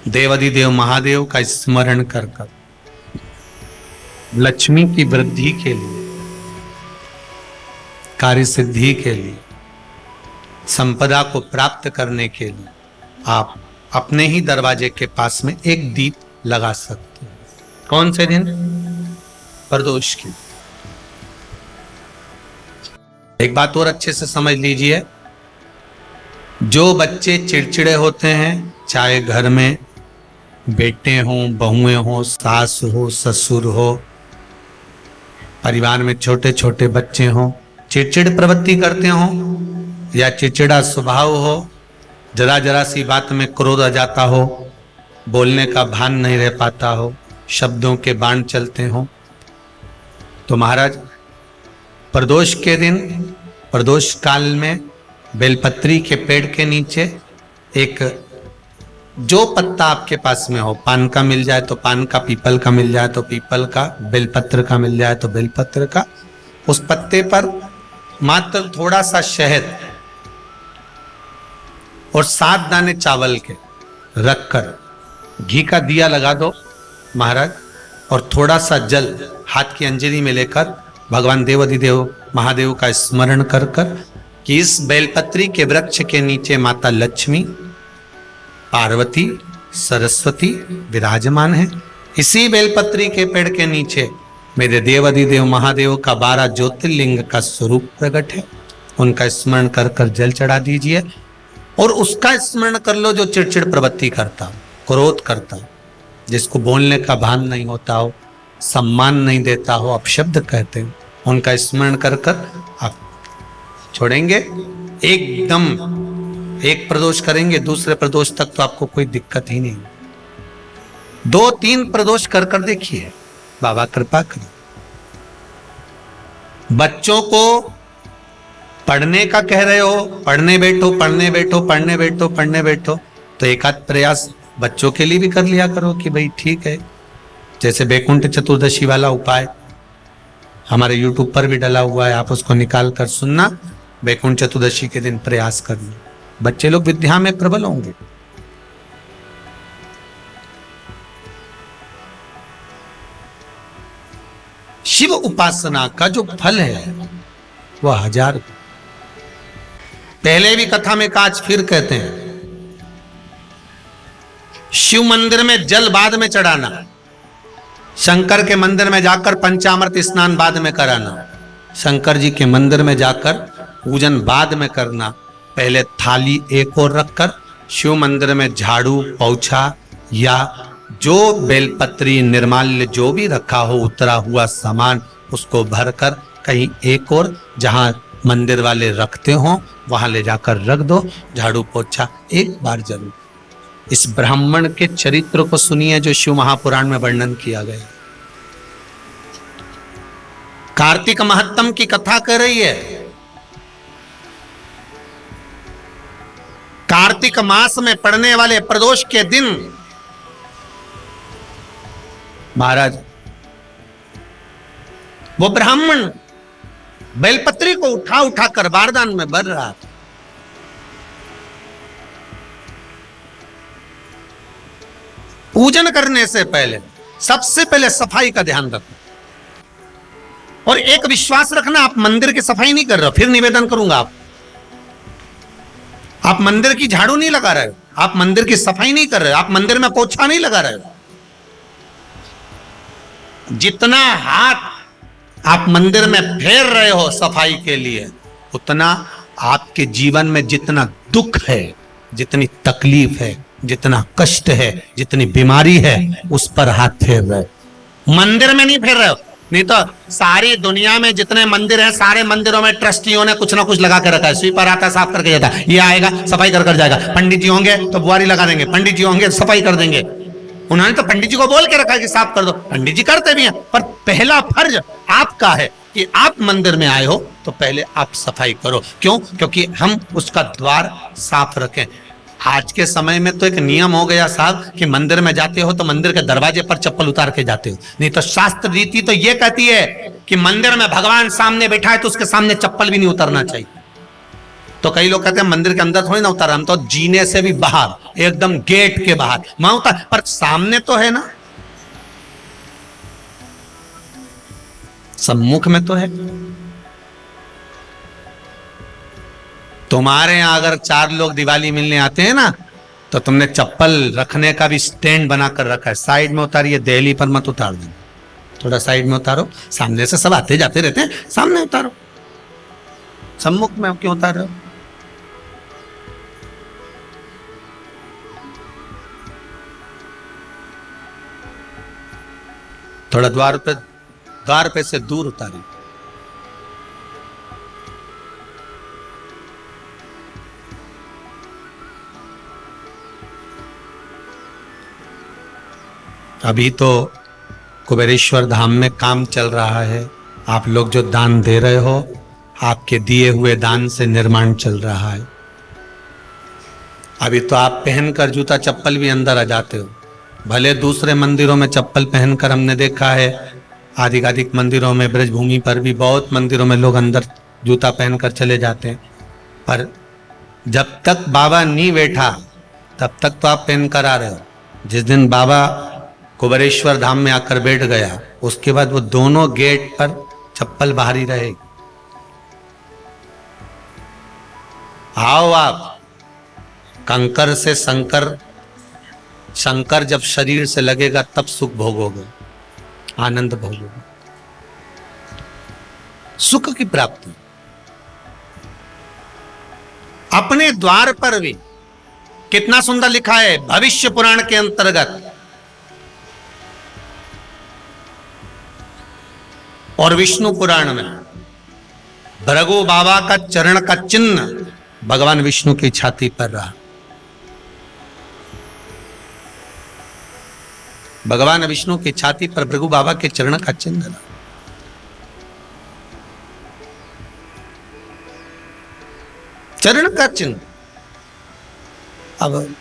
देवाधिदेव महादेव का स्मरण कर कर लक्ष्मी की वृद्धि के लिए, कार्य सिद्धि के लिए, संपदा को प्राप्त करने के लिए आप अपने ही दरवाजे के पास में एक दीप लगा सकते हैं। कौन से दिन? प्रदोष की। एक बात और अच्छे से समझ लीजिए, जो बच्चे चिड़चिड़े होते हैं, चाहे घर में बेटे हों, बहुएं हों, सास हो, ससुर हो, परिवार में छोटे छोटे बच्चे हों, चिड़चिड़ प्रवृत्ति करते हों या चिड़चिड़ा स्वभाव हो, जरा जरा सी बात में क्रोध आ जाता हो, बोलने का भान नहीं रह पाता हो, शब्दों के बाण चलते हों, तो महाराज प्रदोष के दिन, प्रदोष काल में बेलपत्री के पेड़ के नीचे एक जो पत्ता आपके पास में हो, पान का मिल जाए तो पान का, पीपल का मिल जाए तो पीपल का, बेलपत्र का मिल जाए तो बेलपत्र का, उस पत्ते पर मात्र थोड़ा सा शहद और 7 दाने चावल के रखकर घी का दिया लगा दो महाराज, और थोड़ा सा जल हाथ की अंजलि में लेकर भगवान देवाधिदेव महादेव का स्मरण कर कर कि इस बेलपत्री के वृक्ष के नीचे माता लक्ष्मी, पार्वती, सरस्वती विराजमान है। इसी बेलपत्री के पेड़ के नीचे मेरे देवाधिदेव महादेव का 12 ज्योतिर्लिंग का स्वरूप प्रकट है। उनका स्मरण कर कर जल चढ़ा दीजिए और उसका स्मरण कर लो जो चिड़चिड़ प्रवृत्ति करता हो, क्रोध करता हो, जिसको बोलने का भान नहीं होता हो, सम्मान नहीं देता हो, अपशब्द कहते हो, उनका स्मरण कर कर आप छोड़ेंगे। एकदम एक प्रदोष करेंगे, दूसरे प्रदोष तक तो आपको कोई दिक्कत ही नहीं। 2-3 प्रदोष कर कर देखिए, बाबा कृपा करें। बच्चों को पढ़ने का कह रहे हो, पढ़ने बैठो, पढ़ने बैठो, पढ़ने बैठो, पढ़ने बैठो, तो एक आध प्रयास बच्चों के लिए भी कर लिया करो कि भाई ठीक है। जैसे बैकुंठ चतुर्दशी वाला उपाय हमारे YouTube पर भी डला हुआ है, आप उसको निकाल कर सुनना। बैकुंठ चतुर्दशी के दिन प्रयास करना, बच्चे लोग विद्या में प्रबल होंगे। शिव उपासना का जो फल है वह 1000। पहले भी कथा में काज फिर कहते हैं, शिव मंदिर में जल बाद में चढ़ाना, शंकर के मंदिर में जाकर पंचामृत स्नान बाद में कराना, शंकर जी के मंदिर में जाकर पूजन बाद में करना, पहले थाली एक और रखकर शिव मंदिर में झाड़ू, पोछा या जो बेलपत्री, निर्माल्य जो भी रखा हो, उतरा हुआ सामान, उसको भरकर कहीं एक और जहां मंदिर वाले रखते हो वहां ले जाकर रख दो। झाड़ू पोछा एक बार जरूर। इस ब्राह्मण के चरित्र को सुनिए जो शिव महापुराण में वर्णन किया गया। कार्तिक महत्तम की कथा कर रही है। कार्तिक मास में पड़ने वाले प्रदोष के दिन महाराज वो ब्राह्मण बेलपत्री को उठा उठा कर बारदान में भर रहा था। पूजन करने से पहले सबसे पहले सफाई का ध्यान रखना और एक विश्वास रखना, आप मंदिर की सफाई नहीं कर रहे हो। फिर निवेदन करूंगा, आप मंदिर की झाड़ू नहीं लगा रहे हो, आप मंदिर की सफाई नहीं कर रहे हो, आप मंदिर में पोछा नहीं लगा रहे हो। जितना हाथ आप मंदिर में फेर रहे हो सफाई के लिए, उतना आपके जीवन में जितना दुख है, जितनी तकलीफ है, जितना कष्ट है, जितनी बीमारी है, उस पर हाथ फेर रहे हो, मंदिर में नहीं फेर रहे हो। नहीं तो सारी दुनिया में जितने मंदिर हैं, सारे मंदिरों में ट्रस्टियों ने कुछ ना कुछ लगा के रखा है। स्वीपर आता है, साफ करके जाता है, ये आएगा सफाई कर कर जाएगा। पंडित जी होंगे तो बुआरी लगा देंगे, पंडित जी होंगे सफाई कर देंगे। उन्होंने तो पंडित जी को बोल के रखा है कि साफ कर दो, पंडित जी करते भी हैं, पर पहला फर्ज आपका है कि आप मंदिर में आए हो तो पहले आप सफाई करो। क्यों? क्योंकि हम उसका द्वार साफ रखें। आज के समय में तो एक नियम हो गया साहब कि मंदिर में जाते हो तो मंदिर के दरवाजे पर चप्पल उतार के जाते हो, नहीं तो शास्त्र रीति तो ये कहती है कि मंदिर में भगवान सामने बैठा है तो उसके सामने चप्पल भी नहीं उतरना चाहिए। तो कई लोग कहते हैं मंदिर के अंदर थोड़ी ना उतारा, हम तो जीने से भी बाहर, एकदम गेट के बाहर वहां उतार, पर सामने तो है ना, सम्मुख में तो है। तुम्हारे यहां अगर 4 लोग दिवाली मिलने आते हैं ना, तो तुमने चप्पल रखने का भी स्टैंड बनाकर रखा है, साइड में उतारिए, दहली पर मत उतार देना, थोड़ा साइड में उतारो, सामने से सब आते जाते रहते हैं, सामने उतारो, सम्मुख में क्यों उतार रहे हो? थोड़ा द्वार पे से दूर उतारिए। अभी तो कुबेरेश्वर धाम में काम चल रहा है, आप लोग जो दान दे रहे हो, आपके दिए हुए दान से निर्माण चल रहा है। अभी तो आप पहनकर जूता चप्पल भी अंदर आ जाते हो, भले दूसरे मंदिरों में चप्पल पहनकर हमने देखा है, आधिकाधिक मंदिरों में, ब्रजभूमि पर भी बहुत मंदिरों में लोग अंदर जूता पहनकर चले जाते हैं, पर जब तक बाबा नहीं बैठा तब तक तो आप पहनकर आ रहे हो। जिस दिन बाबा कुबेरेश्वर धाम में आकर बैठ गया, उसके बाद वो दोनों गेट पर चप्पल बाहर ही रहेगी। आओ आप, कंकर से शंकर जब शरीर से लगेगा तब सुख भोगोगे, आनंद भोगोगे, सुख की प्राप्ति। अपने द्वार पर भी कितना सुंदर लिखा है भविष्य पुराण के अंतर्गत, और विष्णु पुराण में भृगु बाबा का चरण का चिन्ह भगवान विष्णु की छाती पर रहा। भगवान विष्णु की छाती पर भृगु बाबा के चरण का चिन्ह रहा। चरण का चिन्ह। अब